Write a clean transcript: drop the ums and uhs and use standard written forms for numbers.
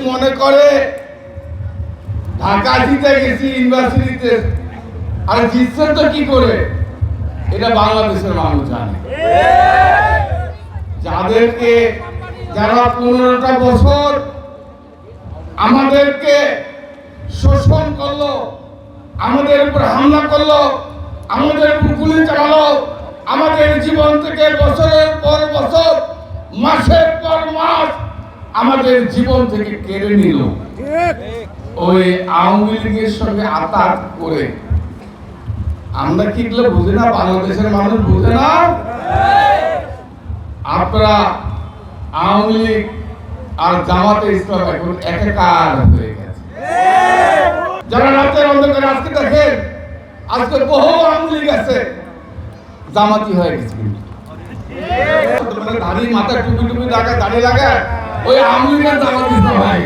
মনে করে ঢাকা জিতে গেছি ইউনিভার্সিটিতে, আর জিতছেন তো কি করে, এটা বাংলাদেশের মানুষ জানে। যাদেরকে যারা 15টা বছর আমাদেরকে শোষণ করলো, আমাদের উপর হামলা করলো, আমাদের উপর গুলি চালালো, আমাদের জীবন থেকে বছরের পর বছর, মাসের পর মাস আমাদের জীবন থেকে কেড়ে নিল, ওই আওয়ামী লীগের সঙ্গে আতাত করে আমরা কি এগুলো বুঝি না? বাংলাদেশের মানুষ বুঝে না? আপনারা আওয়ামী লীগ আর জামাতে ইসলাম এখন একাকার হয়ে গেছে। যারা রাতের অন্ধকারে আজকে দেখেন, আজকে বহু আওয়ামী লীগ আছে জামাতি হয়ে গেছে, দাড়ি মাথায় টুপি টুপি দাঁড়িয়ে লাগে, ওই আওয়ামী লীগের জামাতি হয়ে গেছে।